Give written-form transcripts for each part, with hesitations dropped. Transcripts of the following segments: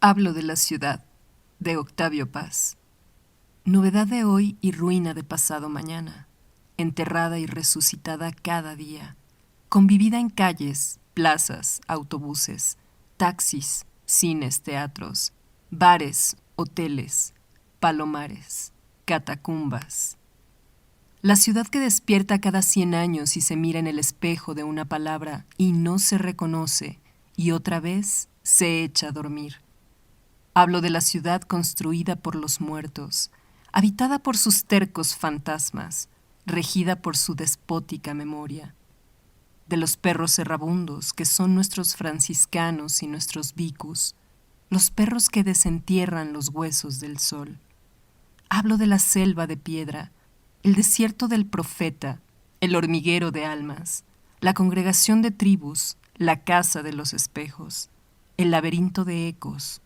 Hablo de la ciudad, de Octavio Paz. Novedad de hoy y ruina de pasado mañana, enterrada y resucitada cada día, convivida en calles, plazas, autobuses, taxis, cines, teatros, bares, hoteles, palomares, catacumbas. La ciudad que despierta cada 100 años y se mira en el espejo de una palabra y no se reconoce, y otra vez se echa a dormir. Hablo de la ciudad construida por los muertos, habitada por sus tercos fantasmas, regida por su despótica memoria. De los perros errabundos que son nuestros franciscanos y nuestros vicus, los perros que desentierran los huesos del sol. Hablo de la selva de piedra, el desierto del profeta, el hormiguero de almas, la congregación de tribus, la casa de los espejos, el laberinto de ecos.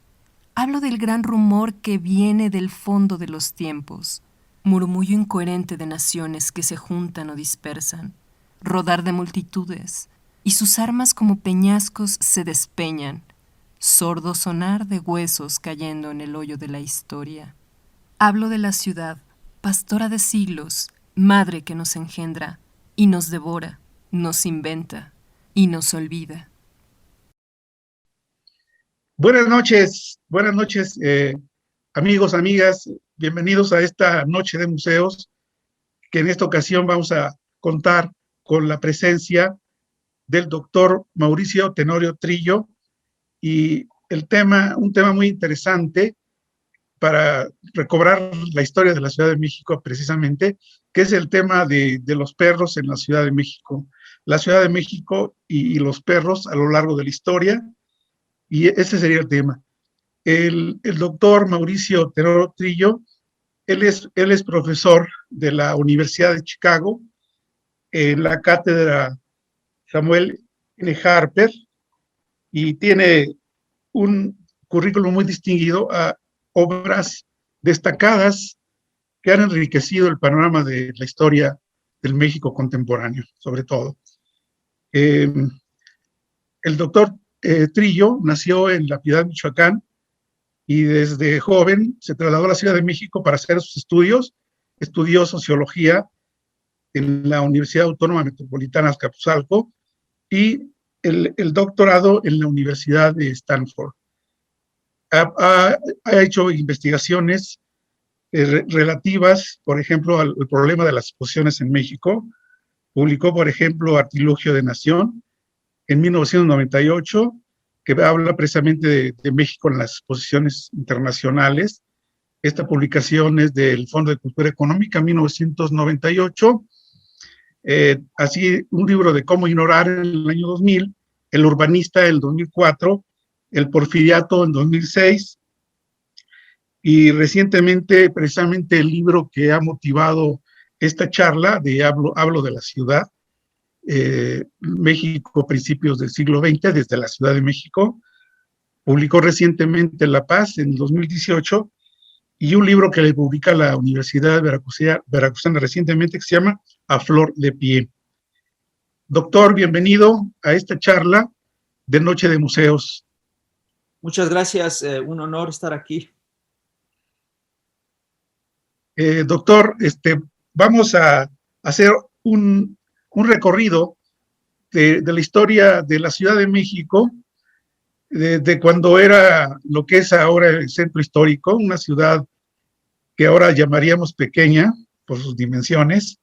Hablo del gran rumor que viene del fondo de los tiempos, murmullo incoherente de naciones que se juntan o dispersan, rodar de multitudes, y sus armas como peñascos se despeñan, sordo sonar de huesos cayendo en el hoyo de la historia. Hablo de la ciudad, pastora de siglos, madre que nos engendra, y nos devora, nos inventa, y nos olvida. Buenas noches, amigos, amigas, bienvenidos a esta noche de museos, que en esta ocasión vamos a contar con la presencia del doctor Mauricio Tenorio Trillo y un tema muy interesante para recobrar la historia de la Ciudad de México precisamente, que es el tema de los perros en la Ciudad de México. La Ciudad de México y los perros a lo largo de la historia, y ese sería el tema. El doctor Mauricio Tenorio Trillo, él es profesor de la Universidad de Chicago en la cátedra Samuel N. Harper y tiene un currículum muy distinguido a obras destacadas que han enriquecido el panorama de la historia del México contemporáneo, sobre todo. Eh, el doctor Trillo nació en La Piedad, Michoacán, y desde joven se trasladó a la Ciudad de México para hacer sus estudios. Estudió sociología en la Universidad Autónoma Metropolitana de Azcapotzalco y el doctorado en la Universidad de Stanford. Ha hecho investigaciones relativas, por ejemplo, al problema de las exposiciones en México. Publicó, por ejemplo, Artilugio de Nación en 1998, que habla precisamente de México en las exposiciones internacionales. Esta publicación es del Fondo de Cultura Económica, 1998. Así, un libro de cómo ignorar en el año 2000, El urbanista en 2004, El porfiriato en 2006, y recientemente, precisamente, el libro que ha motivado esta charla de Hablo de la ciudad, México, principios del siglo XX, desde la Ciudad de México. Publicó recientemente La Paz en 2018, y un libro que le publica la Universidad Veracruzana recientemente, que se llama A Flor de Pie. Doctor, bienvenido a esta charla de Noche de Museos. Muchas gracias, un honor estar aquí. Doctor, vamos a hacer un recorrido de la historia de la Ciudad de México, de cuando era lo que es ahora el centro histórico, una ciudad que ahora llamaríamos pequeña por sus dimensiones.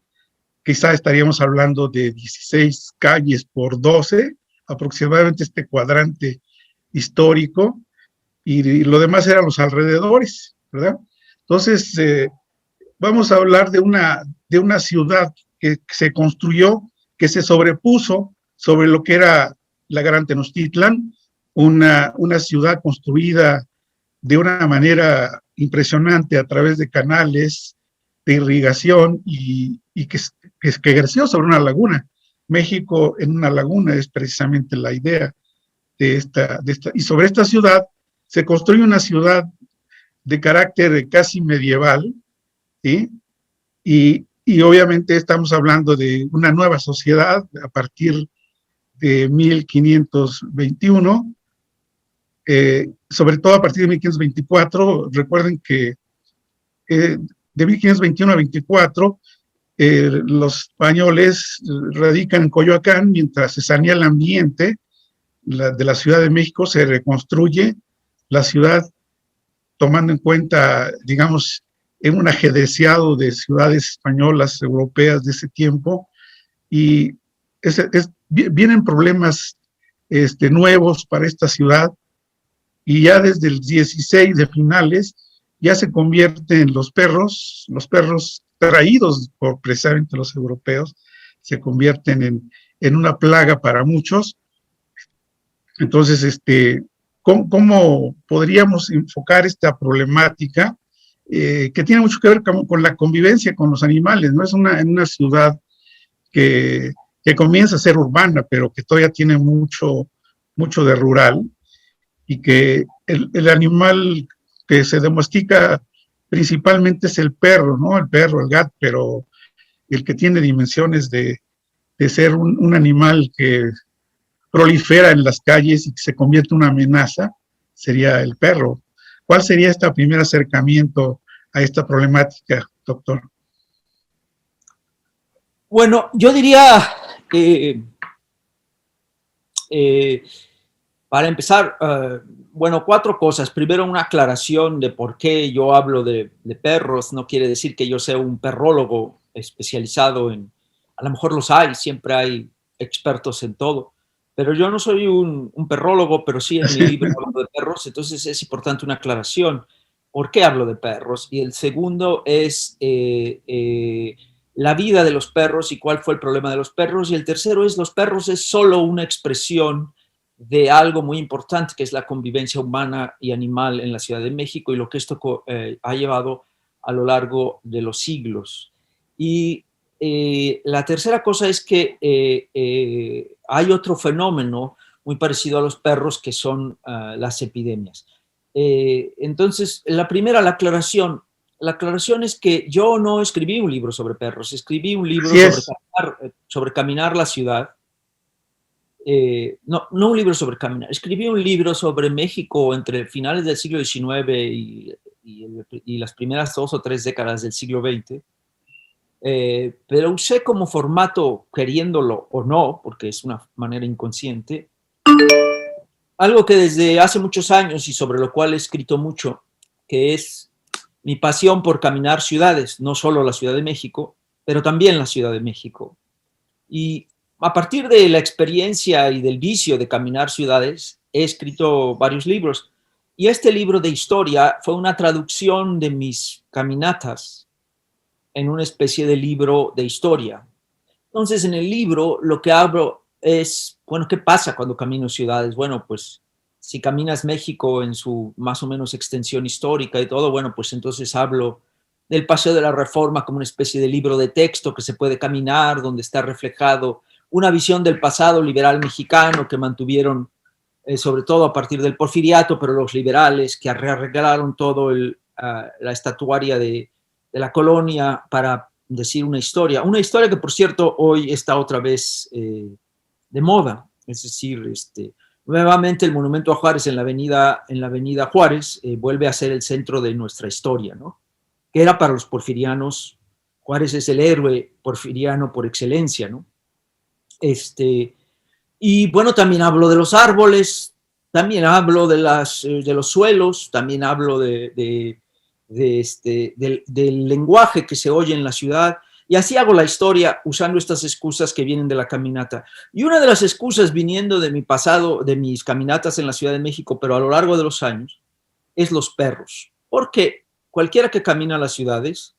Quizá estaríamos hablando de 16 calles por 12, aproximadamente este cuadrante histórico, y lo demás eran los alrededores, ¿verdad? Entonces, vamos a hablar de una ciudad que se construyó, que se sobrepuso sobre lo que era la Gran Tenochtitlan, una ciudad construida de una manera impresionante a través de canales de irrigación y que creció sobre una laguna. México en una laguna es precisamente la idea de esta. Y sobre esta ciudad se construye una ciudad de carácter casi medieval, ¿sí? Y obviamente estamos hablando de una nueva sociedad a partir de 1521, sobre todo a partir de 1524. Recuerden que de 1521 a 24, los españoles radican en Coyoacán, mientras se sanea el ambiente de la Ciudad de México, se reconstruye la ciudad tomando en cuenta, digamos, en un ajedreciado de ciudades españolas, europeas de ese tiempo, y vienen problemas nuevos para esta ciudad, y ya desde el 16 de finales ya se convierten los perros traídos por precisamente los europeos, se convierten en una plaga para muchos. Entonces, ¿cómo podríamos enfocar esta problemática que tiene mucho que ver con la convivencia con los animales? ¿No? Es una ciudad que comienza a ser urbana, pero que todavía tiene mucho de rural, y que el animal que se domestica principalmente es el perro, ¿no? El perro, el gato, pero el que tiene dimensiones de ser un animal que prolifera en las calles y que se convierte en una amenaza sería el perro. ¿Cuál sería este primer acercamiento a esta problemática, doctor? Bueno, yo diría para empezar, bueno, 4 cosas. Primero, una aclaración de por qué yo hablo de perros. No quiere decir que yo sea un perrólogo especializado en, a lo mejor los hay, siempre hay expertos en todo, pero yo no soy un perrólogo, pero sí en mi libro hablo de perros, entonces es importante una aclaración. ¿Por qué hablo de perros? Y el segundo es la vida de los perros y cuál fue el problema de los perros. Y el tercero es, los perros es solo una expresión de algo muy importante, que es la convivencia humana y animal en la Ciudad de México, y lo que esto ha llevado a lo largo de los siglos. Y la tercera cosa es que hay otro fenómeno muy parecido a los perros, que son las epidemias. Entonces, la primera, la aclaración es que yo no escribí un libro sobre perros, escribí un libro sobre caminar la ciudad. No un libro sobre caminar, escribí un libro sobre México entre finales del siglo XIX y las primeras 2 o 3 décadas del siglo XX, pero usé como formato, queriéndolo o no, porque es una manera inconsciente, algo que desde hace muchos años y sobre lo cual he escrito mucho, que es mi pasión por caminar ciudades, no solo la Ciudad de México, pero también la Ciudad de México. Y a partir de la experiencia y del vicio de caminar ciudades, he escrito varios libros. Y este libro de historia fue una traducción de mis caminatas en una especie de libro de historia. Entonces, en el libro lo que hablo es, bueno, ¿qué pasa cuando camino ciudades? Bueno, pues si caminas México en su más o menos extensión histórica y todo, bueno, pues entonces hablo del Paseo de la Reforma como una especie de libro de texto que se puede caminar, donde está reflejado una visión del pasado liberal mexicano que mantuvieron, sobre todo a partir del Porfiriato, pero los liberales que arreglaron todo la estatuaria de la colonia para decir una historia que, por cierto, hoy está otra vez de moda. Es decir, nuevamente el Monumento a Juárez en la avenida Juárez vuelve a ser el centro de nuestra historia, ¿no? Que era para los porfirianos. Juárez es el héroe porfiriano por excelencia, ¿no? Y bueno, también hablo de los árboles, también hablo de los suelos, también hablo del lenguaje que se oye en la ciudad, y así hago la historia usando estas excusas que vienen de la caminata. Y una de las excusas viniendo de mi pasado, de mis caminatas en la Ciudad de México, pero a lo largo de los años, es los perros. Porque cualquiera que camina a las ciudades,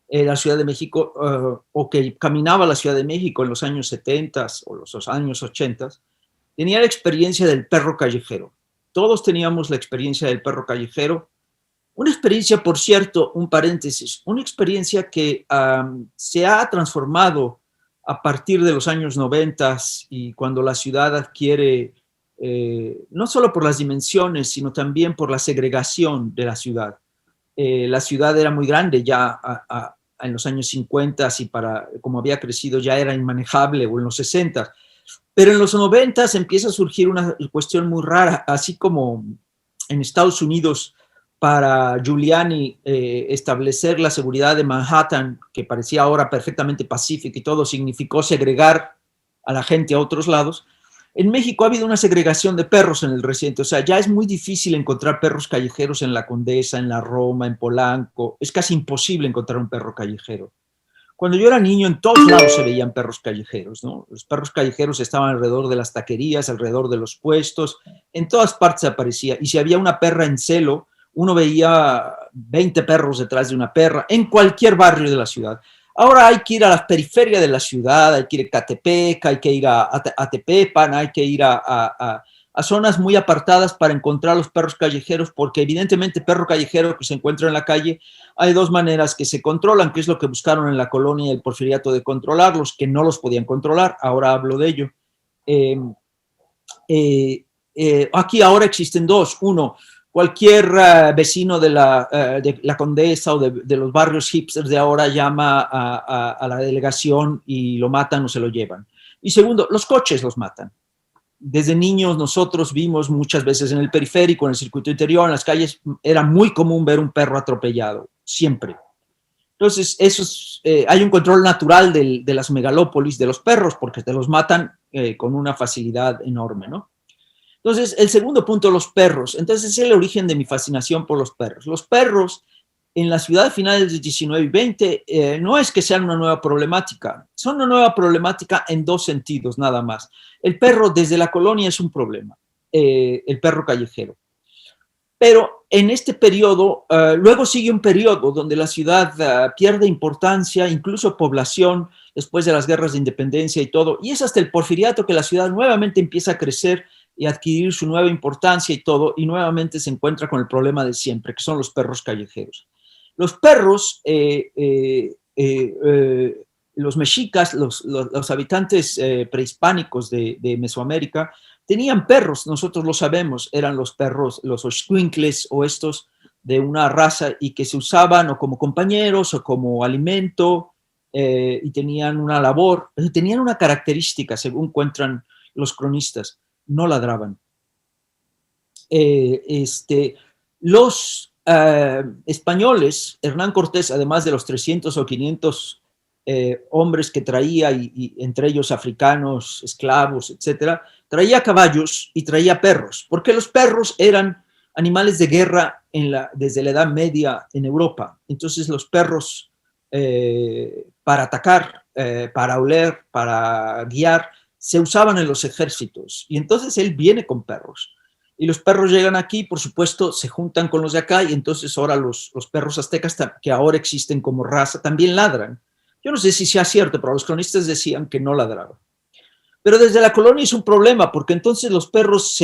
la Ciudad de México, o que caminaba a la Ciudad de México en los años 70 o los años 80, tenía la experiencia del perro callejero. Todos teníamos la experiencia del perro callejero. Una experiencia, por cierto, un paréntesis, una experiencia que se ha transformado a partir de los años 90 y cuando la ciudad adquiere, no solo por las dimensiones, sino también por la segregación de la ciudad. La ciudad era muy grande ya en los años 50 y como había crecido ya era inmanejable, o en los 60. Pero en los 90 empieza a surgir una cuestión muy rara, así como en Estados Unidos para Giuliani establecer la seguridad de Manhattan, que parecía ahora perfectamente pacífica y todo, significó segregar a la gente a otros lados. En México ha habido una segregación de perros en el reciente, o sea, ya es muy difícil encontrar perros callejeros en la Condesa, en la Roma, en Polanco, es casi imposible encontrar un perro callejero. Cuando yo era niño, en todos lados se veían perros callejeros, ¿no? Los perros callejeros estaban alrededor de las taquerías, alrededor de los puestos, en todas partes aparecía. Y si había una perra en celo, uno veía 20 perros detrás de una perra en cualquier barrio de la ciudad. Ahora hay que ir a la periferia de la ciudad, hay que ir a Catepec, hay que ir a Tepepan, hay que ir a zonas muy apartadas para encontrar los perros callejeros, porque evidentemente perro callejero que se encuentra en la calle, hay dos maneras que se controlan, que es lo que buscaron en la colonia y el porfiriato de controlarlos, que no los podían controlar, ahora hablo de ello. Aquí ahora existen dos. Uno, cualquier vecino de la Condesa o de los barrios hipsters de ahora llama a la delegación y lo matan o se lo llevan. Y segundo, los coches los matan. Desde niños nosotros vimos muchas veces en el periférico, en el circuito interior, en las calles, era muy común ver un perro atropellado, siempre. Entonces, hay un control natural de las megalópolis, de los perros, porque te los matan con una facilidad enorme, ¿no? Entonces, el segundo punto, los perros. Entonces, es el origen de mi fascinación por los perros. Los perros en la ciudad de finales del 19 y 20 no es que sean una nueva problemática, son una nueva problemática en dos sentidos nada más. El perro desde la colonia es un problema, el perro callejero. Pero en este periodo, luego sigue un periodo donde la ciudad pierde importancia, incluso población, después de las guerras de independencia y todo, y es hasta el porfiriato que la ciudad nuevamente empieza a crecer y adquirir su nueva importancia y todo, y nuevamente se encuentra con el problema de siempre, que son los perros callejeros. Los perros, los mexicas, los habitantes prehispánicos de Mesoamérica, tenían perros, nosotros lo sabemos, eran los perros, los oxcuincles o estos de una raza y que se usaban o como compañeros o como alimento y tenían una labor, tenían una característica, según cuentan los cronistas, no ladraban. Los españoles, Hernán Cortés, además de los 300 o 500 hombres que traía, y entre ellos africanos, esclavos, etcétera, traía caballos y traía perros, porque los perros eran animales de guerra desde la Edad Media en Europa. Entonces los perros para atacar, para oler, para guiar, se usaban en los ejércitos. Y entonces él viene con perros. Y los perros llegan aquí, por supuesto, se juntan con los de acá, y entonces ahora los perros aztecas, que ahora existen como raza, también ladran. Yo no sé si sea cierto, pero los cronistas decían que no ladraban. Pero desde la colonia es un problema, porque entonces los perros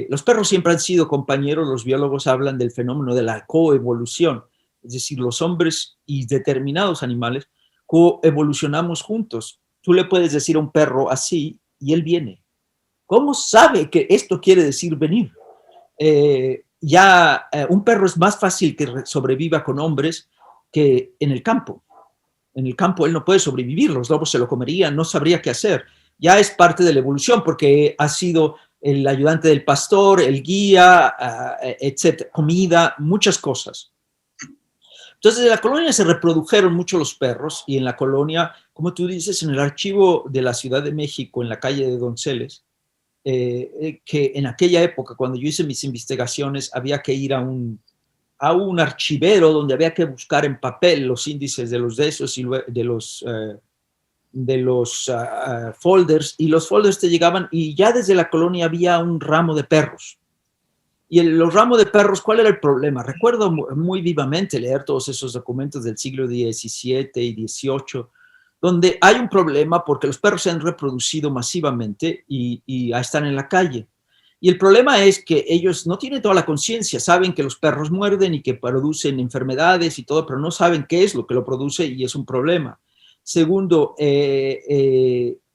los perros siempre han sido compañeros. Los biólogos hablan del fenómeno de la coevolución, es decir, los hombres y determinados animales coevolucionamos juntos. Tú le puedes decir a un perro así y él viene. ¿Cómo sabe que esto quiere decir venir? Un perro es más fácil que sobreviva con hombres que en el campo. En el campo él no puede sobrevivir, los lobos se lo comerían, no sabría qué hacer. Ya es parte de la evolución porque ha sido el ayudante del pastor, el guía, etcétera, comida, muchas cosas. Entonces, en la colonia se reprodujeron mucho los perros, y en la colonia, como tú dices, en el archivo de la Ciudad de México, en la calle de Donceles, que en aquella época, cuando yo hice mis investigaciones, había que ir a un archivero donde había que buscar en papel los índices de los esos y de los folders, y los folders te llegaban y ya desde la colonia había un ramo de perros. Y los ramos de perros, ¿cuál era el problema? Recuerdo muy vivamente leer todos esos documentos del siglo XVII y XVIII, donde hay un problema porque los perros se han reproducido masivamente y están en la calle. Y el problema es que ellos no tienen toda la conciencia, saben que los perros muerden y que producen enfermedades y todo, pero no saben qué es lo que lo produce, y es un problema. Segundo,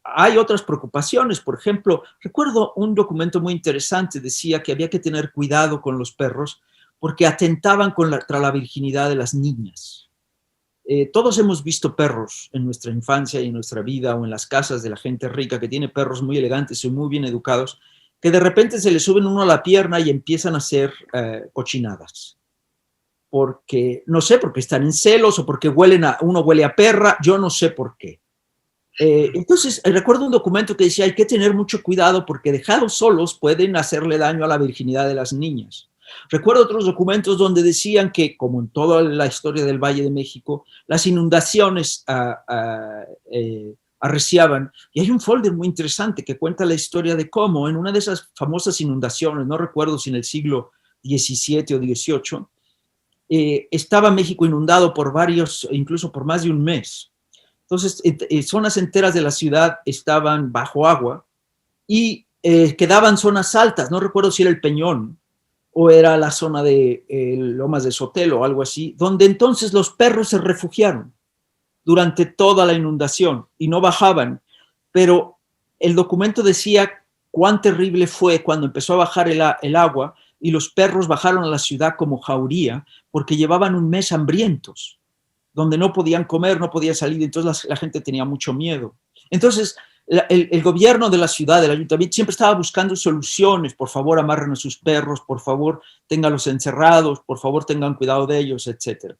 hay otras preocupaciones. Por ejemplo, recuerdo un documento muy interesante, decía que había que tener cuidado con los perros porque atentaban contra la virginidad de las niñas. Todos hemos visto perros en nuestra infancia y en nuestra vida, o en las casas de la gente rica que tiene perros muy elegantes y muy bien educados, que de repente se le suben uno a la pierna y empiezan a hacer cochinadas. Porque, no sé, porque están en celos o porque uno huele a perra, yo no sé por qué. Entonces, recuerdo un documento que decía, hay que tener mucho cuidado porque dejados solos pueden hacerle daño a la virginidad de las niñas. Recuerdo otros documentos donde decían que, como en toda la historia del Valle de México, las inundaciones arreciaban. Y hay un folder muy interesante que cuenta la historia de cómo en una de esas famosas inundaciones, no recuerdo si en el siglo XVII o XVIII, estaba México inundado por varios, incluso por más de un mes. Entonces, zonas enteras de la ciudad estaban bajo agua y quedaban zonas altas, no recuerdo si era el Peñón o era la zona de Lomas de Sotelo o algo así, donde entonces los perros se refugiaron durante toda la inundación y no bajaban. Pero el documento decía cuán terrible fue cuando empezó a bajar el agua y los perros bajaron a la ciudad como jauría porque llevaban un mes hambrientos, donde no podían comer, no podían salir, entonces la gente tenía mucho miedo. Entonces, el gobierno de la ciudad, el ayuntamiento, siempre estaba buscando soluciones. Por favor, amarren a sus perros, por favor, ténganlos encerrados, por favor, tengan cuidado de ellos, etc.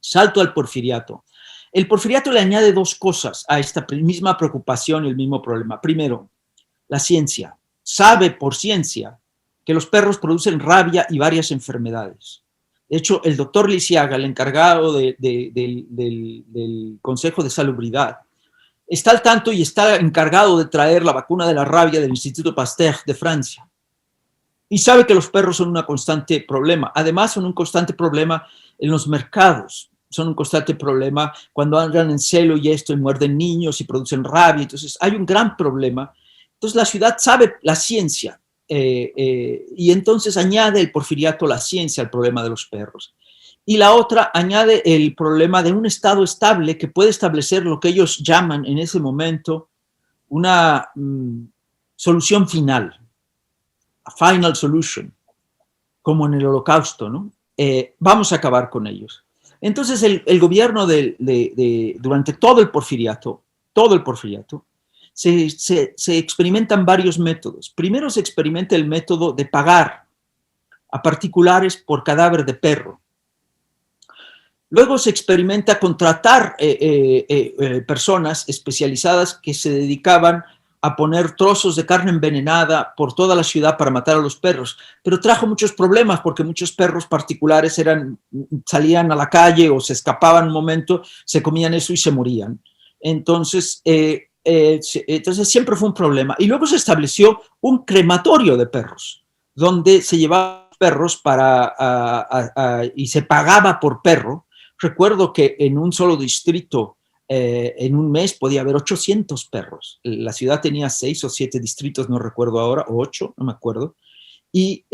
Salto al porfiriato. El porfiriato le añade dos cosas a esta misma preocupación y el mismo problema. Primero, la ciencia. Sabe por ciencia que los perros producen rabia y varias enfermedades. De hecho, el doctor Lisiaga, el encargado del Consejo de Salubridad, está al tanto y está encargado de traer la vacuna de la rabia del Instituto Pasteur de Francia. Y sabe que los perros son un constante problema. Además, son un constante problema en los mercados. Son un constante problema cuando andan en celo y esto, y muerden niños y producen rabia. Entonces, hay un gran problema. Entonces, la ciudad sabe la ciencia. Y entonces añade el porfiriato la ciencia al problema de los perros. Y la otra añade el problema de un estado estable que puede establecer lo que ellos llaman en ese momento una solución final, a final solution, como en el Holocausto, ¿no? Vamos a acabar con ellos. Entonces el gobierno durante todo el porfiriato, se experimentan varios métodos. Primero se experimenta el método de pagar a particulares por cadáver de perro. Luego se experimenta contratar personas especializadas que se dedicaban a poner trozos de carne envenenada por toda la ciudad para matar a los perros. Pero trajo muchos problemas porque muchos perros particulares salían a la calle o se escapaban un momento, se comían eso y se morían. Entonces siempre fue un problema. Y luego se estableció un crematorio de perros, donde se llevaban perros y se pagaba por perro. Recuerdo que en un solo distrito, en un mes, podía haber 800 perros. La ciudad tenía 6 o 7 distritos, no recuerdo ahora, o 8, no me acuerdo. Y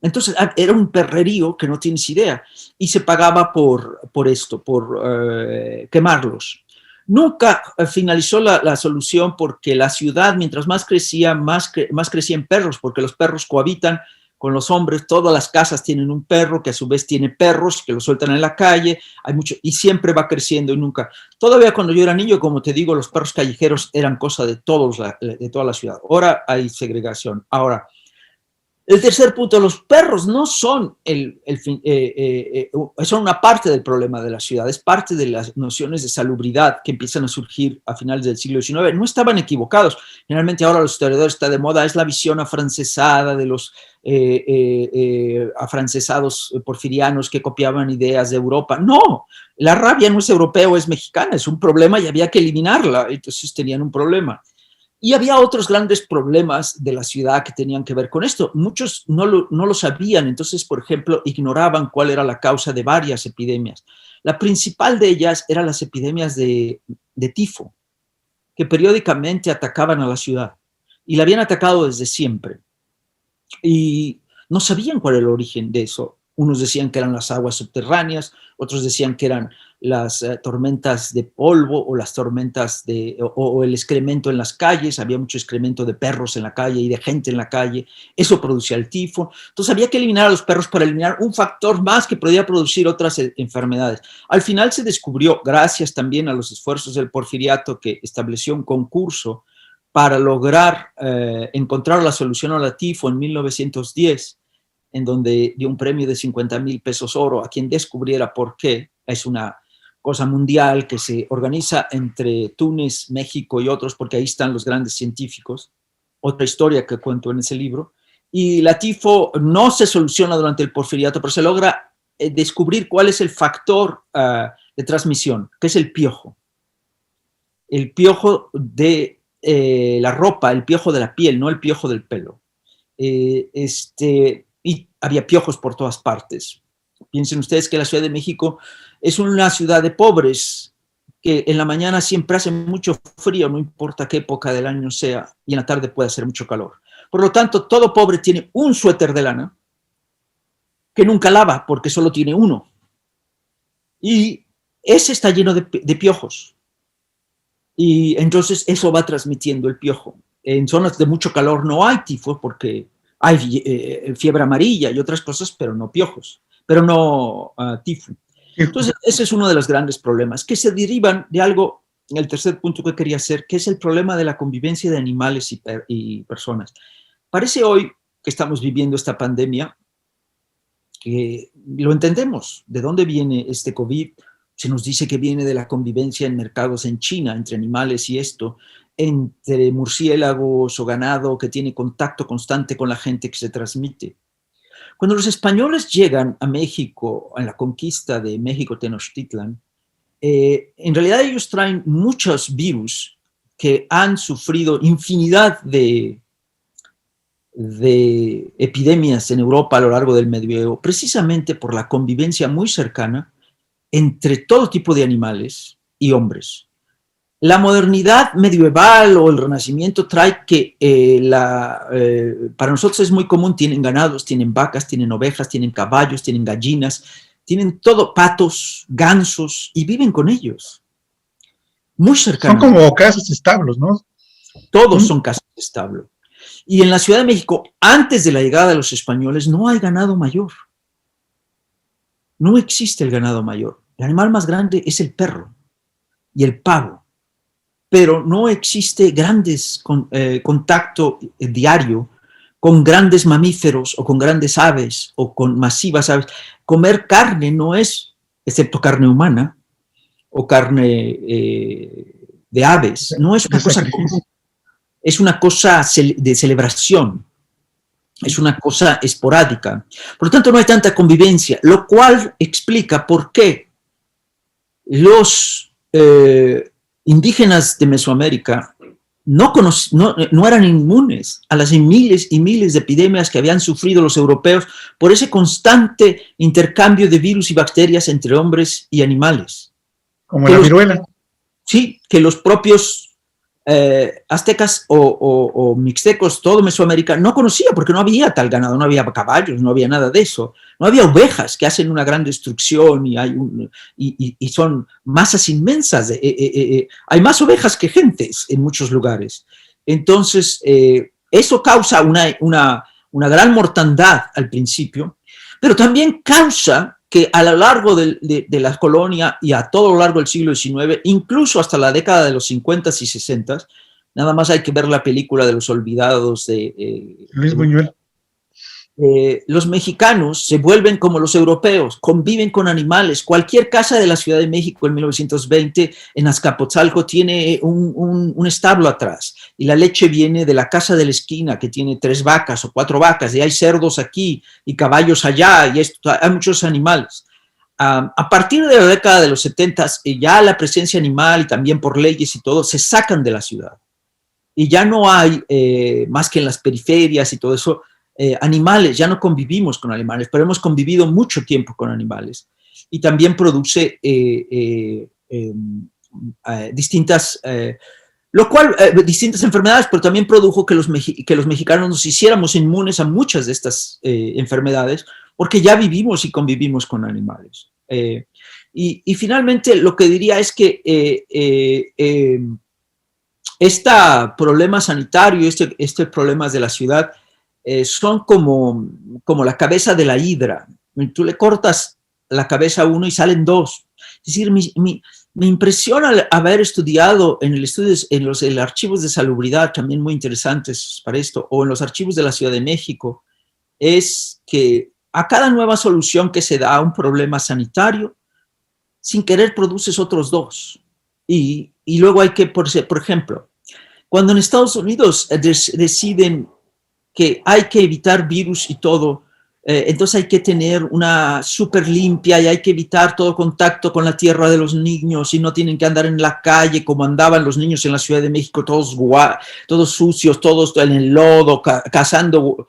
entonces era un perrerío que no tienes idea. Y se pagaba por esto, por quemarlos. Nunca finalizó la solución porque la ciudad, mientras más crecía, más crecían perros, porque los perros cohabitan con los hombres. Todas las casas tienen un perro que a su vez tiene perros que lo sueltan en la calle, hay mucho, y siempre va creciendo y nunca. Todavía cuando yo era niño, como te digo, los perros callejeros eran cosa de toda la ciudad. Ahora hay segregación. Ahora, el tercer punto, los perros no son son una parte del problema de la ciudad, es parte de las nociones de salubridad que empiezan a surgir a finales del siglo XIX. No estaban equivocados. Generalmente ahora los historiadores está de moda, es la visión afrancesada de los afrancesados porfirianos que copiaban ideas de Europa. No, la rabia no es europea o es mexicana, es un problema y había que eliminarla, entonces tenían un problema. Y había otros grandes problemas de la ciudad que tenían que ver con esto. Muchos no lo sabían, entonces, por ejemplo, ignoraban cuál era la causa de varias epidemias. La principal de ellas eran las epidemias de tifo, que periódicamente atacaban a la ciudad. Y la habían atacado desde siempre. Y no sabían cuál era el origen de eso. Unos decían que eran las aguas subterráneas, otros decían que eran las tormentas de polvo o las tormentas o el excremento en las calles. Había mucho excremento de perros en la calle y de gente en la calle. Eso producía el tifo. Entonces había que eliminar a los perros para eliminar un factor más que podía producir otras enfermedades. Al final se descubrió, gracias también a los esfuerzos del porfiriato, que estableció un concurso para lograr encontrar la solución a la tifo en 1910, en donde dio un premio de 50,000 pesos oro a quien descubriera por qué. Es una cosa mundial que se organiza entre Túnez, México y otros, porque ahí están los grandes científicos. Otra historia que cuento en ese libro. Y la tifo no se soluciona durante el porfiriato, pero se logra descubrir cuál es el factor de transmisión, que es el piojo. El piojo de la ropa, el piojo de la piel, no el piojo del pelo. Y había piojos por todas partes. Piensen ustedes que la Ciudad de México es una ciudad de pobres, que en la mañana siempre hace mucho frío, no importa qué época del año sea, y en la tarde puede hacer mucho calor. Por lo tanto, todo pobre tiene un suéter de lana que nunca lava porque solo tiene uno. Y ese está lleno de piojos. Y entonces eso va transmitiendo el piojo. En zonas de mucho calor no hay tifo porque hay fiebre amarilla y otras cosas, pero no piojos, pero no tifo. Entonces ese es uno de los grandes problemas que se derivan de algo, el tercer punto que quería hacer, que es el problema de la convivencia de animales y personas. Parece hoy que estamos viviendo esta pandemia que lo entendemos. ¿De dónde viene este COVID? Se nos dice que viene de la convivencia en mercados en China, entre animales y esto, entre murciélagos o ganado que tiene contacto constante con la gente que se transmite. Cuando los españoles llegan a México, en la conquista de México Tenochtitlan, en realidad ellos traen muchos virus que han sufrido infinidad de epidemias en Europa a lo largo del medioevo, precisamente por la convivencia muy cercana entre todo tipo de animales y hombres. La modernidad medieval o el Renacimiento trae que para nosotros es muy común, tienen ganados, tienen vacas, tienen ovejas, tienen caballos, tienen gallinas, tienen todo, patos, gansos, y viven con ellos. Muy cercanos. Son como casas establos, ¿no? Todos son casas de establo. Y en la Ciudad de México, antes de la llegada de los españoles, no hay ganado mayor. No existe el ganado mayor. El animal más grande es el perro y el pavo, pero no existe grandes contacto diario con grandes mamíferos o con grandes aves o con masivas aves. Comer carne no es, excepto carne humana o carne de aves, no es una cosa común. Es una cosa de celebración, es una cosa esporádica. Por lo tanto, no hay tanta convivencia, lo cual explica por qué los indígenas de Mesoamérica no eran inmunes a las miles y miles de epidemias que habían sufrido los europeos por ese constante intercambio de virus y bacterias entre hombres y animales. Como la viruela. Sí, que los propios aztecas o mixtecos, todo Mesoamérica, no conocía porque no había tal ganado, no había caballos, no había nada de eso. No había ovejas que hacen una gran destrucción y son masas inmensas. Hay más ovejas que gentes en muchos lugares. Entonces, eso causa una gran mortandad al principio, pero también causa que a lo largo de la colonia y a todo lo largo del siglo XIX, incluso hasta la década de los 50 y 60, nada más hay que ver la película de Los Olvidados de Luis Buñuel. Los mexicanos se vuelven como los europeos, conviven con animales. Cualquier casa de la Ciudad de México en 1920 en Azcapotzalco tiene un establo atrás y la leche viene de la casa de la esquina que tiene 3 vacas o 4 vacas y hay cerdos aquí y caballos allá y hay muchos animales. A partir de la década de los 70 ya la presencia animal y también por leyes y todo se sacan de la ciudad y ya no hay más que en las periferias y todo eso animales, ya no convivimos con animales, pero hemos convivido mucho tiempo con animales y también produce distintas enfermedades, pero también produjo que los mexicanos nos hiciéramos inmunes a muchas de estas enfermedades porque ya vivimos y convivimos con animales. Y finalmente lo que diría es que este problema sanitario, este problema de la ciudad, son como la cabeza de la hidra. Tú le cortas la cabeza a uno y salen 2. Es decir, me impresiona haber estudiado en los archivos de salubridad, también muy interesantes para esto, o en los archivos de la Ciudad de México, es que a cada nueva solución que se da a un problema sanitario, sin querer produces otros dos. Y luego hay que, por ejemplo, cuando en Estados Unidos deciden que hay que evitar virus y todo, entonces hay que tener una súper limpia y hay que evitar todo contacto con la tierra de los niños y no tienen que andar en la calle como andaban los niños en la Ciudad de México, todos sucios, todos en el lodo, cazando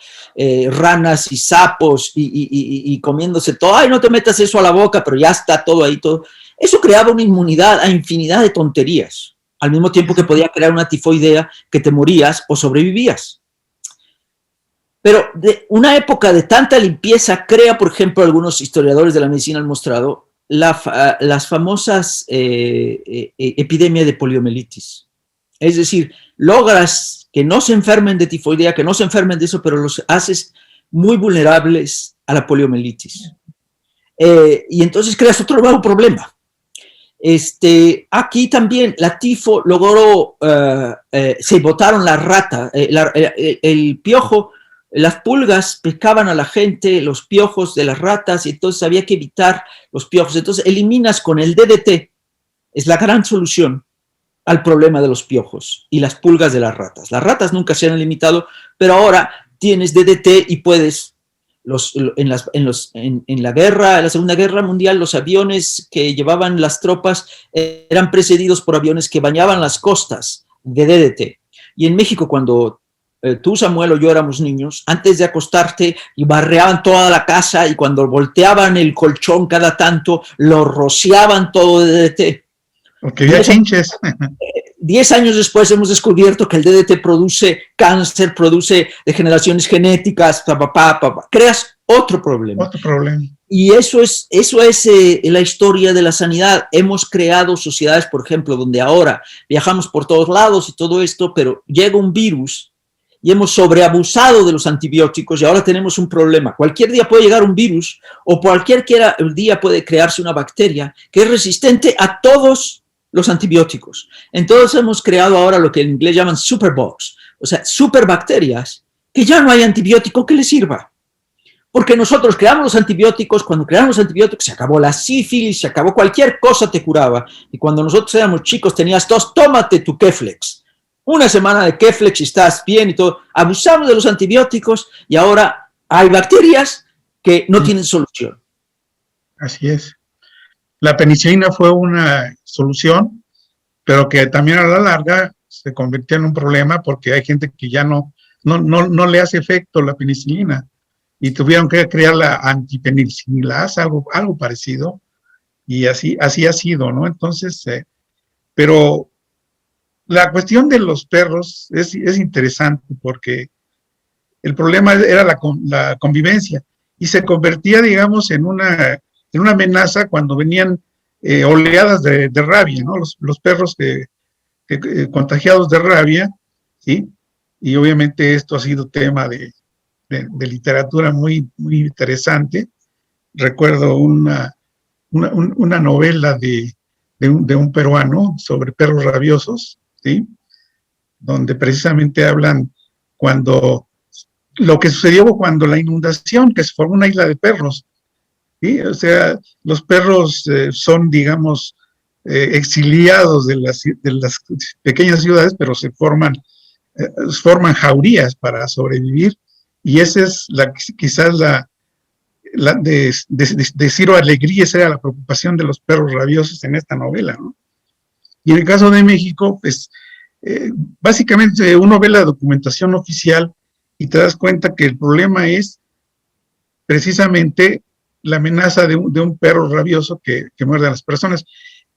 ranas y sapos y comiéndose todo. Ay, no te metas eso a la boca, pero ya está todo ahí, todo. Eso creaba una inmunidad a infinidad de tonterías, al mismo tiempo que podía crear una tifoidea que te morías o sobrevivías. Pero una época de tanta limpieza crea, por ejemplo, algunos historiadores de la medicina han mostrado las famosas epidemias de poliomielitis. Es decir, logras que no se enfermen de tifoidea, que no se enfermen de eso, pero los haces muy vulnerables a la poliomielitis. Y entonces creas otro nuevo problema. Aquí también la tifo logró, se botaron la rata, el piojo. Las pulgas picaban a la gente, los piojos de las ratas, y entonces había que evitar los piojos. Entonces eliminas con el DDT, es la gran solución al problema de los piojos y las pulgas de las ratas. Las ratas nunca se han limitado, pero ahora tienes DDT y puedes, en la Segunda Guerra Mundial, los aviones que llevaban las tropas eran precedidos por aviones que bañaban las costas de DDT. Y en México, cuando tú, Samuel, o yo éramos niños, antes de acostarte y barreaban toda la casa y cuando volteaban el colchón cada tanto, lo rociaban todo de DDT. Porque había chinches. 10 años después hemos descubierto que el DDT produce cáncer, produce degeneraciones genéticas, creas otro problema. Otro problema. Y eso es la historia de la sanidad. Hemos creado sociedades, por ejemplo, donde ahora viajamos por todos lados y todo esto, pero llega un virus y hemos sobreabusado de los antibióticos y ahora tenemos un problema. Cualquier día puede llegar un virus o cualquier día puede crearse una bacteria que es resistente a todos los antibióticos. Entonces hemos creado ahora lo que en inglés llaman superbugs, o sea, superbacterias, que ya no hay antibiótico que les sirva. Porque nosotros creamos los antibióticos, cuando creamos los antibióticos se acabó la sífilis, se acabó cualquier cosa te curaba. Y cuando nosotros éramos chicos tenías tos, tómate tu Keflex. Una semana de Keflex y estás bien y todo. Abusamos de los antibióticos y ahora hay bacterias que no tienen solución. Así es. La penicilina fue una solución, pero que también a la larga se convirtió en un problema porque hay gente que ya no le hace efecto la penicilina y tuvieron que crear la antipenicilasa, algo parecido, y así ha sido, ¿no? Entonces, pero la cuestión de los perros es interesante porque el problema era la convivencia y se convertía, digamos, en una amenaza cuando venían oleadas de rabia, ¿no? Los perros contagiados de rabia, ¿sí? Y obviamente esto ha sido tema de literatura muy, muy interesante. Recuerdo una novela de un peruano sobre perros rabiosos, ¿sí? Donde precisamente hablan lo que sucedió cuando la inundación, que se formó una isla de perros, ¿sí? O sea, los perros son, digamos, exiliados de las pequeñas ciudades, pero se forman jaurías para sobrevivir, y esa es quizás de Ciro Alegría, esa era la preocupación de los perros rabiosos en esta novela, ¿no? Y en el caso de México, pues, básicamente uno ve la documentación oficial y te das cuenta que el problema es precisamente la amenaza de un perro rabioso que muerde a las personas,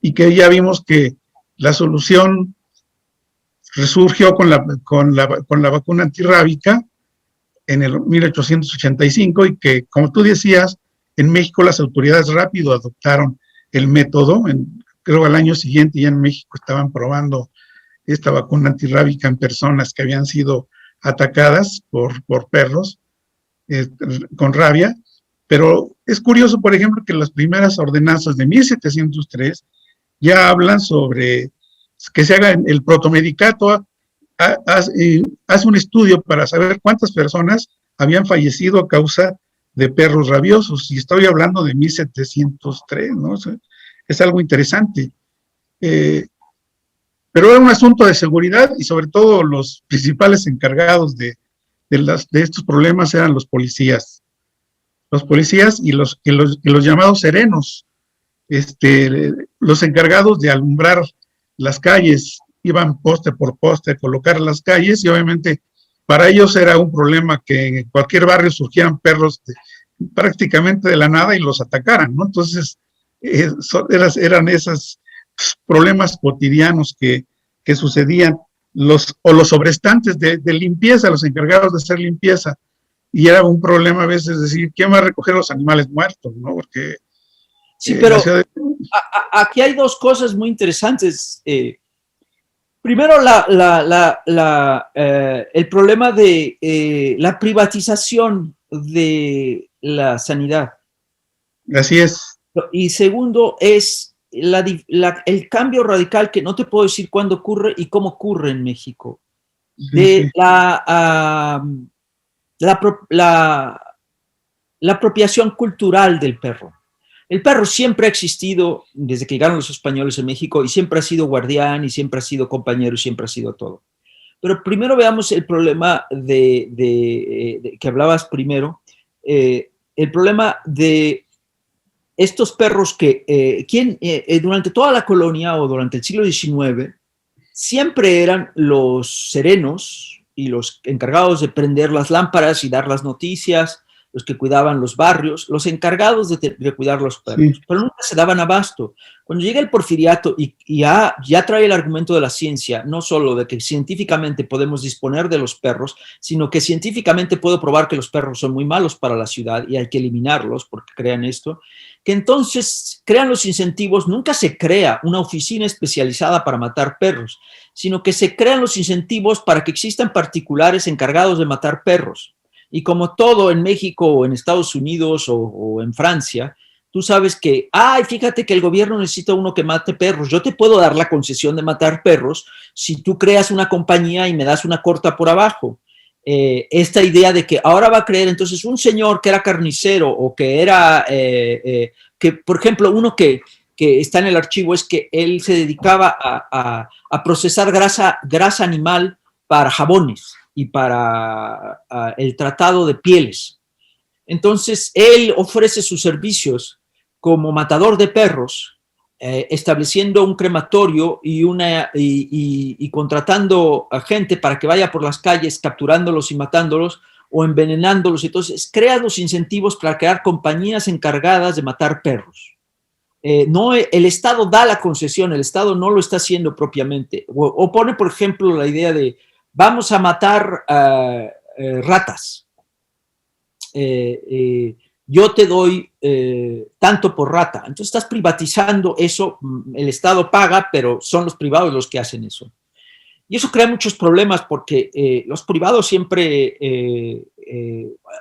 y que ya vimos que la solución resurgió con la vacuna antirrábica en el 1885, y que, como tú decías, en México las autoridades rápido adoptaron el método. Creo al año siguiente ya en México estaban probando esta vacuna antirrábica en personas que habían sido atacadas por perros con rabia. Pero es curioso, por ejemplo, que las primeras ordenanzas de 1703 ya hablan sobre que se haga el protomedicato, hace un estudio para saber cuántas personas habían fallecido a causa de perros rabiosos, y estoy hablando de 1703, ¿no? O sea, es algo interesante. Pero era un asunto de seguridad, y sobre todo los principales encargados de estos problemas eran los policías y los llamados serenos, los encargados de alumbrar las calles, iban poste por poste a colocar las calles, y obviamente para ellos era un problema que en cualquier barrio surgieran perros prácticamente de la nada y los atacaran, ¿no? Entonces, eran esos problemas cotidianos que sucedían, los sobrestantes de limpieza, los encargados de hacer limpieza, y era un problema a veces decir, ¿quién va a recoger los animales muertos? ¿No? Porque sí, pero aquí hay dos cosas muy interesantes. Primero, el problema de la privatización de la sanidad. Así es. Y segundo, es el cambio radical, que no te puedo decir cuándo ocurre y cómo ocurre en México, de sí. la apropiación cultural del perro. El perro siempre ha existido desde que llegaron los españoles en México, y siempre ha sido guardián, y siempre ha sido compañero, y siempre ha sido todo. Pero primero veamos el problema que hablabas primero, el problema de estos perros que durante toda la colonia o durante el siglo XIX siempre eran los serenos y los encargados de prender las lámparas y dar las noticias, los que cuidaban los barrios, los encargados de cuidar los perros, pero nunca se daban abasto. Cuando llega el porfiriato y ya trae el argumento de la ciencia, no solo de que científicamente podemos disponer de los perros, sino que científicamente puedo probar que los perros son muy malos para la ciudad y hay que eliminarlos porque crean esto, que entonces crean los incentivos. Nunca se crea una oficina especializada para matar perros, sino que se crean los incentivos para que existan particulares encargados de matar perros. Y como todo en México o en Estados Unidos o en Francia, tú sabes que, fíjate que el gobierno necesita uno que mate perros. Yo te puedo dar la concesión de matar perros si tú creas una compañía y me das una corta por abajo. Esta idea de que ahora va a creer entonces un señor que era carnicero o que era, que por ejemplo, uno que está en el archivo es que él se dedicaba a procesar grasa animal para jabones y para el tratado de pieles. Entonces, él ofrece sus servicios como matador de perros, estableciendo un crematorio y contratando a gente para que vaya por las calles capturándolos y matándolos o envenenándolos. Entonces, crea los incentivos para crear compañías encargadas de matar perros. No, el Estado da la concesión, el Estado no lo está haciendo propiamente. O pone, por ejemplo, la idea de vamos a matar ratas. Yo te doy tanto por rata. Entonces estás privatizando eso, el Estado paga, pero son los privados los que hacen eso. Y eso crea muchos problemas porque los privados siempre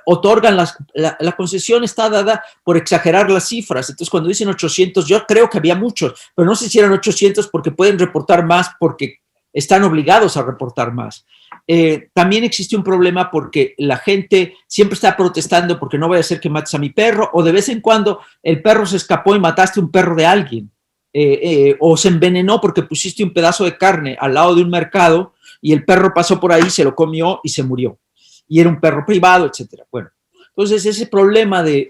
otorgan la concesión, está dada por exagerar las cifras. Entonces cuando dicen 800, yo creo que había muchos, pero no sé si eran 800 porque pueden reportar más, porque están obligados a reportar más. También existe un problema porque la gente siempre está protestando porque no vaya a ser que mates a mi perro, o de vez en cuando el perro se escapó y mataste un perro de alguien, o se envenenó porque pusiste un pedazo de carne al lado de un mercado y el perro pasó por ahí, se lo comió y se murió, y era un perro privado, etcétera. Bueno, entonces ese problema de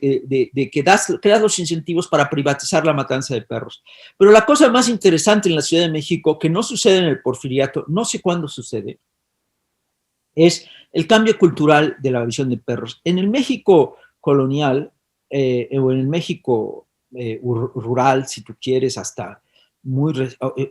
que creas los incentivos para privatizar la matanza de perros. Pero la cosa más interesante en la Ciudad de México, que no sucede en el porfiriato, no sé cuándo sucede, es el cambio cultural de la visión de perros. En el México colonial, o en el México rural, si tú quieres, hasta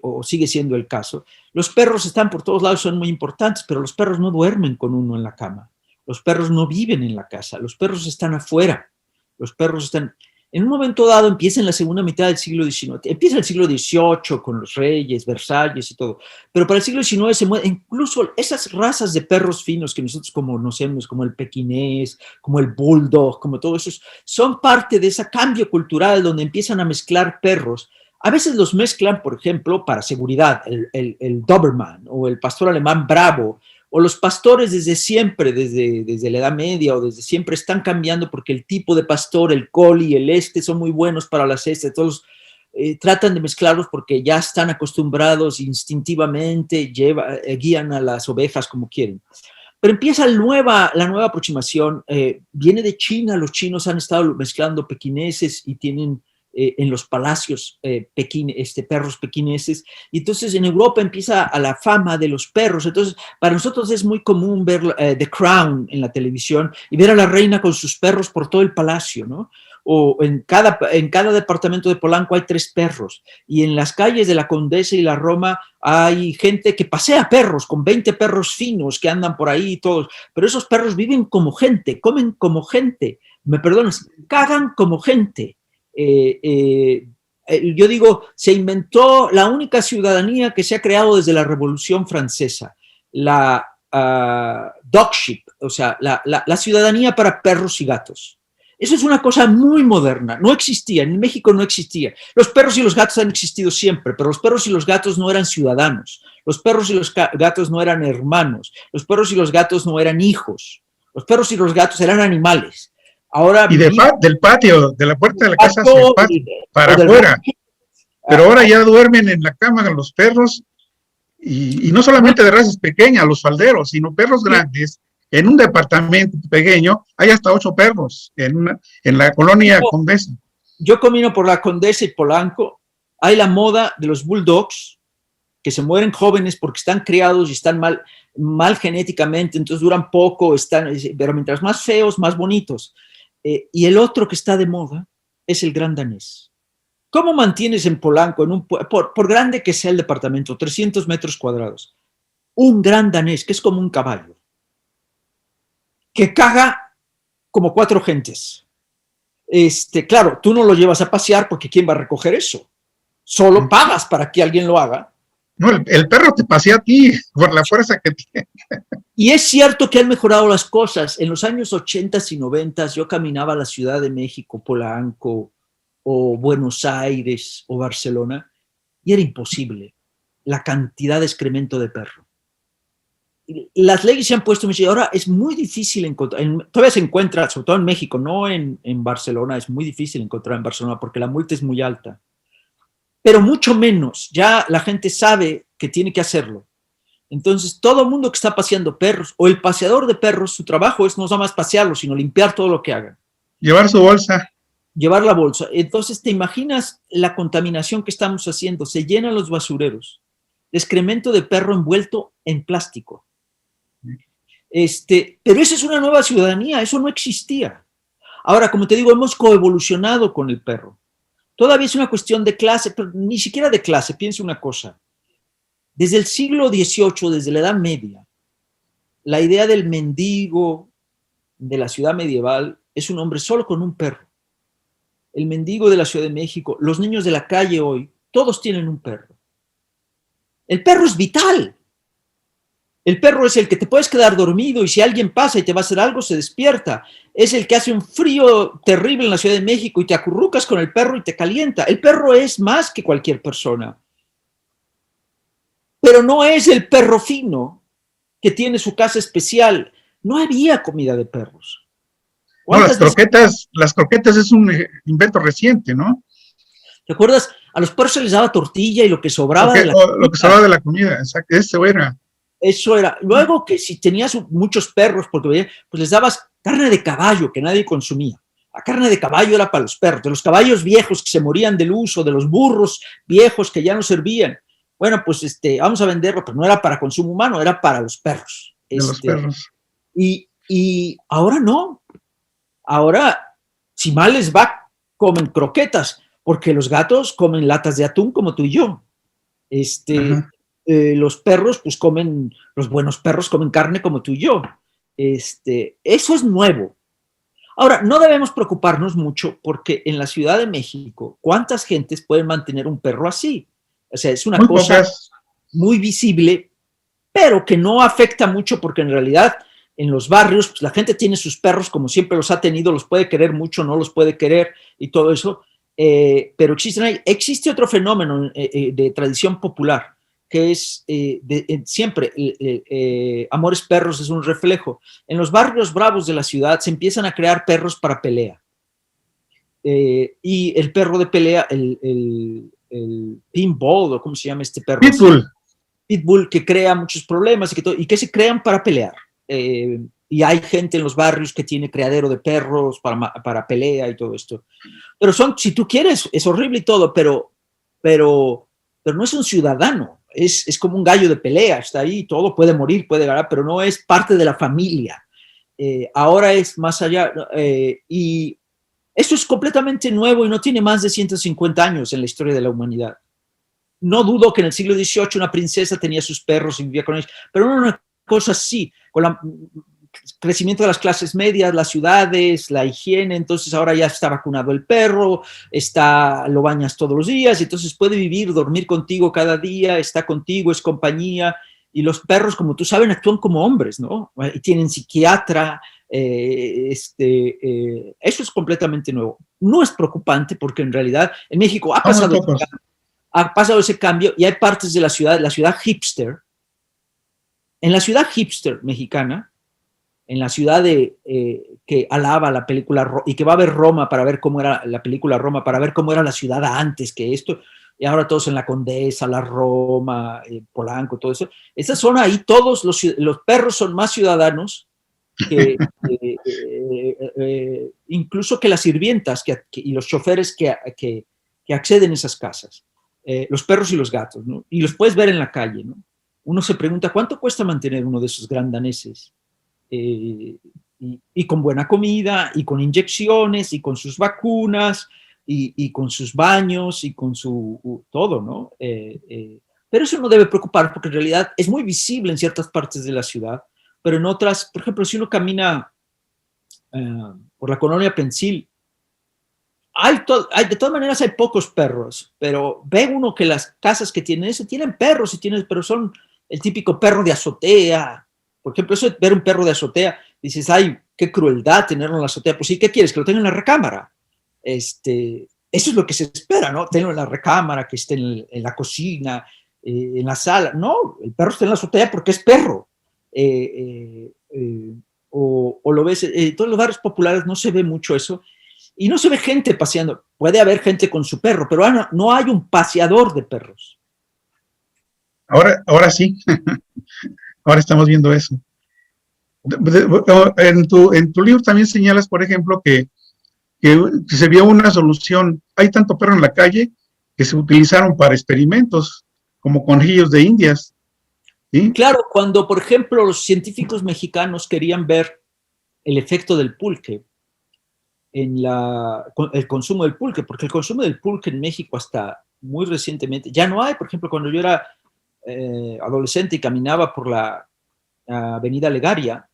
o sigue siendo el caso, los perros están por todos lados, son muy importantes, pero los perros no duermen con uno en la cama. Los perros no viven en la casa, los perros están afuera, los perros están... En un momento dado empieza en la segunda mitad del siglo XIX, empieza el siglo XVIII con los reyes, Versalles y todo, pero para el siglo XIX se mueve, incluso esas razas de perros finos que nosotros conocemos, como el pequinés, como el bulldog, como todos esos, son parte de ese cambio cultural donde empiezan a mezclar perros A veces los mezclan, por ejemplo, para seguridad, el Doberman o el pastor alemán bravo, o los pastores desde siempre, desde la Edad Media o desde siempre están cambiando porque el tipo de pastor, el collie, el son muy buenos para las todos tratan de mezclarlos porque ya están acostumbrados instintivamente, guían a las ovejas como quieren. Pero empieza la nueva aproximación, viene de China, los chinos han estado mezclando pequineses y tienen en los palacios perros pequineses, y entonces en Europa empieza a la fama de los perros. Entonces para nosotros es muy común ver The Crown en la televisión y ver a la reina con sus perros por todo el palacio, ¿no? O en cada departamento de Polanco hay 3 perros, y en las calles de la Condesa y la Roma hay gente que pasea perros, con 20 perros finos que andan por ahí y todos, pero esos perros viven como gente, comen como gente, me perdonas, cagan como gente. Yo digo, se inventó la única ciudadanía que se ha creado desde la Revolución Francesa, la dogship, o sea, la ciudadanía para perros y gatos. Eso es una cosa muy moderna, no existía, en México no existía. Los perros y los gatos han existido siempre, pero los perros y los gatos no eran ciudadanos, los perros y los gatos no eran hermanos, los perros y los gatos no eran hijos, los perros y los gatos eran animales. Ahora y del patio, de la puerta de la casa hacia el patio, para afuera. Pero ahora ya duermen en la cama los perros, y no solamente de razas pequeñas, los falderos, sino perros grandes. En un departamento pequeño hay hasta 8 perros en la colonia Condesa. Yo camino por la Condesa y Polanco, hay la moda de los bulldogs, que se mueren jóvenes porque están criados y están mal genéticamente, entonces duran poco, pero mientras más feos, más bonitos. Y el otro que está de moda es el gran danés. ¿Cómo mantienes en Polanco, por grande que sea el departamento, 300 metros cuadrados, un gran danés que es como un caballo, que caga como 4 gentes? Claro, tú no lo llevas a pasear porque ¿quién va a recoger eso? Solo pagas para que alguien lo haga. No, el perro te pasea a ti por la fuerza que tiene. Y es cierto que han mejorado las cosas. En los años 80 y 90 yo caminaba a la Ciudad de México, Polanco, o Buenos Aires, o Barcelona, y era imposible la cantidad de excremento de perro. Las leyes se han puesto, y ahora es muy difícil encontrar, todavía se encuentra, sobre todo en México, no en Barcelona, es muy difícil encontrar en Barcelona porque la multa es muy alta. Pero mucho menos, ya la gente sabe que tiene que hacerlo. Entonces, todo el mundo que está paseando perros, o el paseador de perros, su trabajo es no nada más pasearlos, sino limpiar todo lo que hagan. Llevar su bolsa. Llevar la bolsa. Entonces, ¿te imaginas la contaminación que estamos haciendo? Se llenan los basureros de excremento de perro envuelto en plástico. Pero esa es una nueva ciudadanía, eso no existía. Ahora, como te digo, hemos coevolucionado con el perro. Todavía es una cuestión de clase, pero ni siquiera de clase. Piensa una cosa. Desde el siglo XVIII, desde la Edad Media, la idea del mendigo de la ciudad medieval es un hombre solo con un perro. El mendigo de la Ciudad de México, los niños de la calle hoy, todos tienen un perro. El perro es vital. El perro es el que te puedes quedar dormido y si alguien pasa y te va a hacer algo, se despierta. Es el que hace un frío terrible en la Ciudad de México y te acurrucas con el perro y te calienta. El perro es más que cualquier persona. Pero no es el perro fino que tiene su casa especial. No había comida de perros. No, las croquetas es un invento reciente, ¿no? ¿Te acuerdas? A los perros se les daba tortilla y lo que sobraba lo que sobraba de la comida, exacto, eso era. Luego que si tenías muchos perros, porque pues les dabas carne de caballo que nadie consumía. La carne de caballo era para los perros, de los caballos viejos que se morían del uso, de los burros viejos que ya no servían. Bueno, pues vamos a venderlo, pero no era para consumo humano, era para los perros. Los perros. Y ahora no. Ahora, si mal les va, comen croquetas, porque los gatos comen latas de atún como tú y yo. Los perros, pues los buenos perros comen carne como tú y yo. Eso es nuevo. Ahora, no debemos preocuparnos mucho porque en la Ciudad de México, ¿cuántas gentes pueden mantener un perro así? O sea, es una cosa muy visible, pero que no afecta mucho porque en realidad en los barrios pues la gente tiene sus perros como siempre los ha tenido, los puede querer mucho, no los puede querer y todo eso. pero existe otro fenómeno de tradición popular, que es siempre, Amores Perros es un reflejo. En los barrios bravos de la ciudad se empiezan a crear perros para pelea. Y el perro de pelea, el pinball, o cómo se llama este perro. Pitbull. Pitbull, que crea muchos problemas y que se crean para pelear. Y hay gente en los barrios que tiene criadero de perros para pelea y todo esto. Pero si tú quieres, es horrible y todo, pero no es un ciudadano. Es como un gallo de pelea, está ahí, todo puede morir, puede ganar, pero no es parte de la familia. Ahora es más allá. Y esto es completamente nuevo y no tiene más de 150 años en la historia de la humanidad. No dudo que en el siglo XVIII una princesa tenía sus perros y vivía con ellos, pero no una cosa así, con el crecimiento de las clases medias, las ciudades, la higiene, entonces ahora ya está vacunado el perro, lo bañas todos los días, entonces puede vivir, dormir contigo cada día, está contigo, es compañía, y los perros, como tú sabes, actúan como hombres, ¿no? Y tienen psiquiatra, eso es completamente nuevo. No es preocupante porque en realidad en México ha pasado ese cambio y hay partes de la ciudad hipster. En la ciudad hipster mexicana, en la ciudad que alaba la película y que va a ver Roma para ver cómo era la película Roma, para ver cómo era la ciudad antes que esto, y ahora todos en la Condesa, la Roma, Polanco, todo eso. Esa zona ahí, todos los perros son más ciudadanos que incluso que las sirvientas y los choferes que acceden a esas casas. Los perros y los gatos, ¿no? Y los puedes ver en la calle, ¿no? Uno se pregunta, ¿cuánto cuesta mantener uno de esos gran daneses? Y con buena comida, y con inyecciones, y con sus vacunas, y con sus baños, y con todo, ¿no? Pero eso no debe preocupar, porque en realidad es muy visible en ciertas partes de la ciudad, pero en otras, por ejemplo, si uno camina por la colonia Pensil, de todas maneras hay pocos perros, pero ve uno que las casas que tienen perros, pero son el típico perro de azotea. Por ejemplo, eso de ver un perro de azotea, dices, ay, qué crueldad tenerlo en la azotea. Pues sí, ¿qué quieres? Que lo tenga en la recámara. Eso es lo que se espera, ¿no? Tenerlo en la recámara, que esté en la cocina, en la sala. No, el perro está en la azotea porque es perro. O lo ves, en todos los barrios populares no se ve mucho eso. Y no se ve gente paseando. Puede haber gente con su perro, pero no hay un paseador de perros. Ahora sí. Ahora estamos viendo eso. En tu libro también señalas, por ejemplo, que se vio una solución. Hay tanto perro en la calle que se utilizaron para experimentos, como conejillos de indias. ¿Sí? Claro, cuando, por ejemplo, los científicos mexicanos querían ver el efecto del pulque en el consumo del pulque, porque el consumo del pulque en México hasta muy recientemente, ya no hay. Por ejemplo, cuando yo era adolescente y caminaba por la avenida Legaria,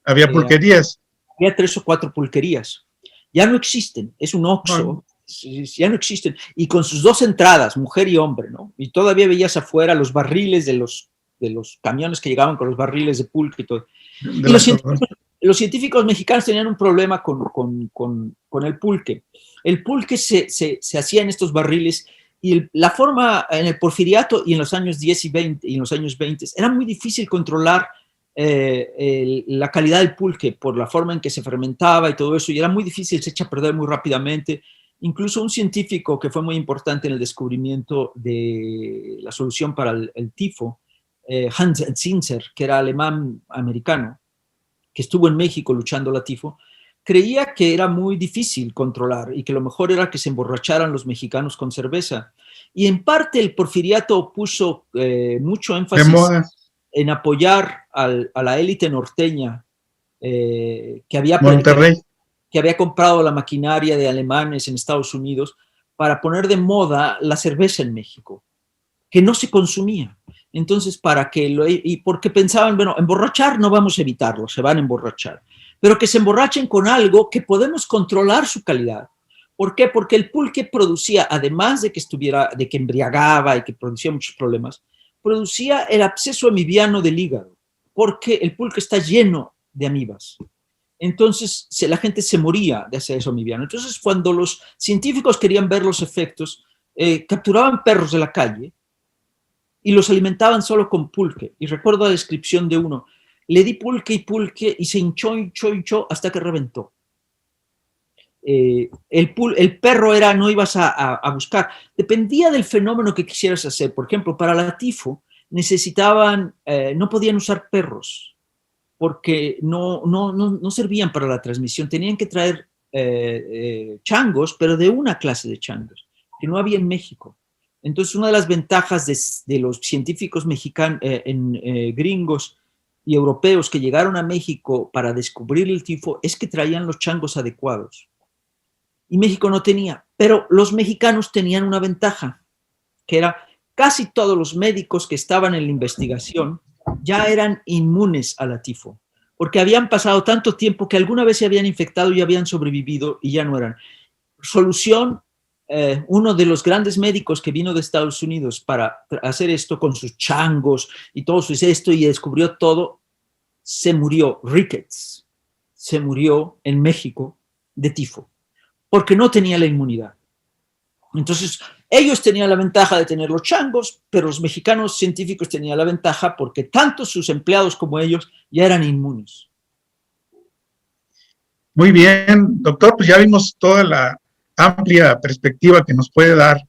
había pulquerías. Había 3 o 4 pulquerías. Ya no existen, es un Oxxo, ya no existen. Y con sus 2 entradas, mujer y hombre, ¿no? Y todavía veías afuera los barriles de los camiones que llegaban con los barriles de pulque y todo. Y los científicos mexicanos tenían un problema con el pulque. El pulque se hacía en estos barriles y la forma en el porfiriato y en los años 10 y 20 y en los años 20 era muy difícil controlar la calidad del pulque por la forma en que se fermentaba y todo eso, y era muy difícil, se echa a perder muy rápidamente. Incluso un científico que fue muy importante en el descubrimiento de la solución para el tifo, Hans Zinser, que era alemán-americano, que estuvo en México luchando la tifo, creía que era muy difícil controlar y que lo mejor era que se emborracharan los mexicanos con cerveza. Y en parte el porfiriato puso mucho énfasis en apoyar a la élite norteña que había comprado la maquinaria de alemanes en Estados Unidos para poner de moda la cerveza en México, que no se consumía. Entonces, porque pensaban, bueno, emborrachar no vamos a evitarlo, se van a emborrachar, pero que se emborrachen con algo que podemos controlar su calidad. ¿Por qué? Porque el pulque producía, además de que embriagaba y que producía muchos problemas, producía el absceso amibiano del hígado, porque el pulque está lleno de amibas. Entonces la gente se moría de acceso aviano. Entonces cuando los científicos querían ver los efectos, capturaban perros de la calle y los alimentaban solo con pulque. Y recuerdo la descripción de uno, le di pulque y se hinchó hasta que reventó. El perro no ibas a buscar, dependía del fenómeno que quisieras hacer. Por ejemplo, para la tifo necesitaban, no podían usar perros porque no servían para la transmisión, tenían que traer changos, pero de una clase de changos, que no había en México. Entonces, una de las ventajas de los científicos mexicanos, gringos y europeos que llegaron a México para descubrir el tifo es que traían los changos adecuados. Y México no tenía, pero los mexicanos tenían una ventaja, que era casi todos los médicos que estaban en la investigación ya eran inmunes a la tifo, porque habían pasado tanto tiempo que alguna vez se habían infectado y habían sobrevivido y ya no eran. Solución, uno de los grandes médicos que vino de Estados Unidos para hacer esto con sus changos y todo su esto y descubrió todo, se murió. Ricketts se murió en México de tifo, porque no tenía la inmunidad. Entonces, ellos tenían la ventaja de tener los changos, pero los mexicanos científicos tenían la ventaja porque tanto sus empleados como ellos ya eran inmunes. Muy bien, doctor, pues ya vimos toda la amplia perspectiva que nos puede dar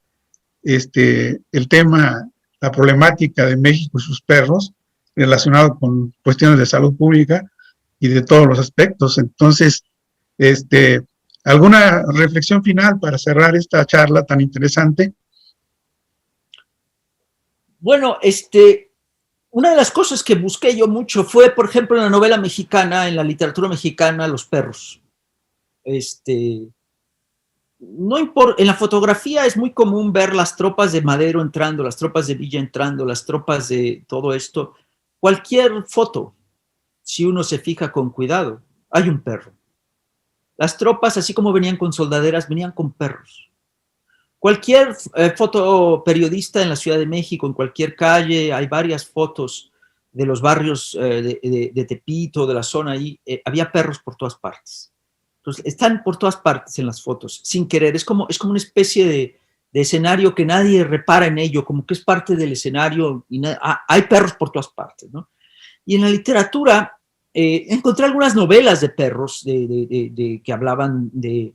el tema, la problemática de México y sus perros, relacionado con cuestiones de salud pública y de todos los aspectos. Entonces, ¿alguna reflexión final para cerrar esta charla tan interesante? Bueno, una de las cosas que busqué yo mucho fue, por ejemplo, en la novela mexicana, en la literatura mexicana, los perros. No importa, en la fotografía es muy común ver las tropas de Madero entrando, las tropas de Villa entrando, las tropas de todo esto. Cualquier foto, si uno se fija con cuidado, hay un perro. Las tropas, así como venían con soldaderas, venían con perros. Cualquier fotoperiodista en la Ciudad de México, en cualquier calle, hay varias fotos de los barrios de Tepito, de la zona ahí, había perros por todas partes. Entonces, están por todas partes en las fotos, sin querer. Es como una especie de escenario que nadie repara en ello, como que es parte del escenario. Y hay perros por todas partes, ¿no? Y en la literatura encontré algunas novelas de perros que hablaban del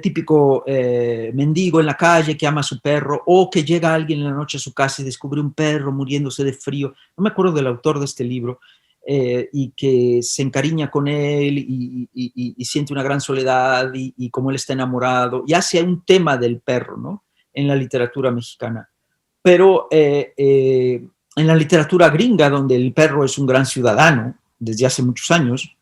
típico mendigo en la calle que ama a su perro, o que llega alguien en la noche a su casa y descubre un perro muriéndose de frío. No me acuerdo del autor de este libro, y que se encariña con él y siente una gran soledad y como él está enamorado, y hace un tema del perro, ¿no? En la literatura mexicana. Pero en la literatura gringa, donde el perro es un gran ciudadano desde hace muchos años,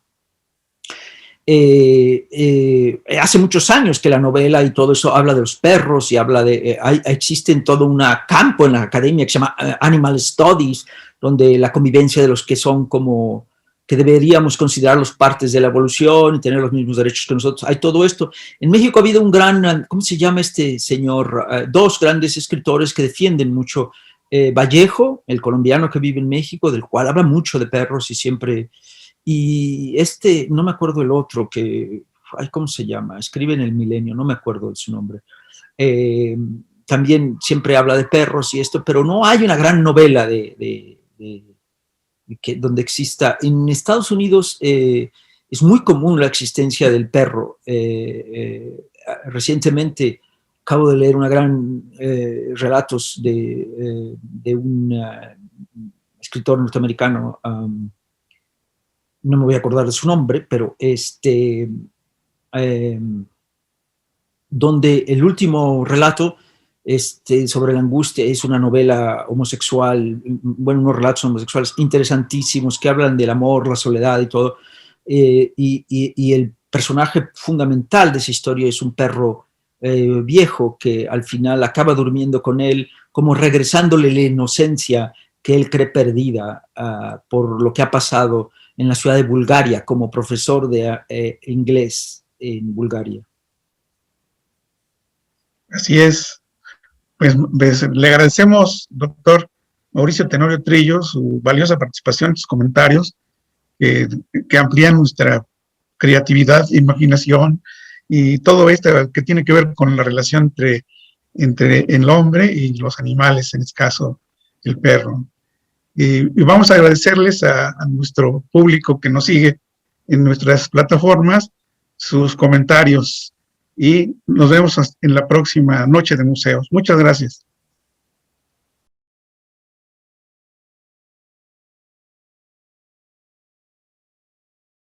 hace muchos años que la novela y todo eso habla de los perros y habla de, existe todo un campo en la academia que se llama Animal Studies, donde la convivencia de los que son como, que deberíamos considerarlos partes de la evolución y tener los mismos derechos que nosotros. Hay todo esto. En México ha habido un gran, ¿cómo se llama este señor? Dos grandes escritores que defienden mucho. Vallejo, el colombiano que vive en México, del cual habla mucho de perros y siempre... Y no me acuerdo el otro, ¿cómo se llama? Escribe en El Milenio, no me acuerdo de su nombre. También siempre habla de perros y esto, pero no hay una gran novela donde exista. En Estados Unidos es muy común la existencia del perro. Recientemente acabo de leer una gran relatos de un escritor norteamericano, no me voy a acordar de su nombre, pero donde el último relato sobre la angustia es una novela homosexual, bueno, unos relatos homosexuales interesantísimos que hablan del amor, la soledad y todo, y el personaje fundamental de esa historia es un perro viejo que al final acaba durmiendo con él, como regresándole la inocencia que él cree perdida por lo que ha pasado en la ciudad de Bulgaria como profesor de inglés en Bulgaria. Así es. Pues le agradecemos, doctor Mauricio Tenorio Trillo, su valiosa participación, sus comentarios que amplían nuestra creatividad, imaginación y todo esto que tiene que ver con la relación entre el hombre y los animales, en este caso el perro. Y vamos a agradecerles a nuestro público que nos sigue en nuestras plataformas sus comentarios y nos vemos en la próxima noche de museos. Muchas gracias.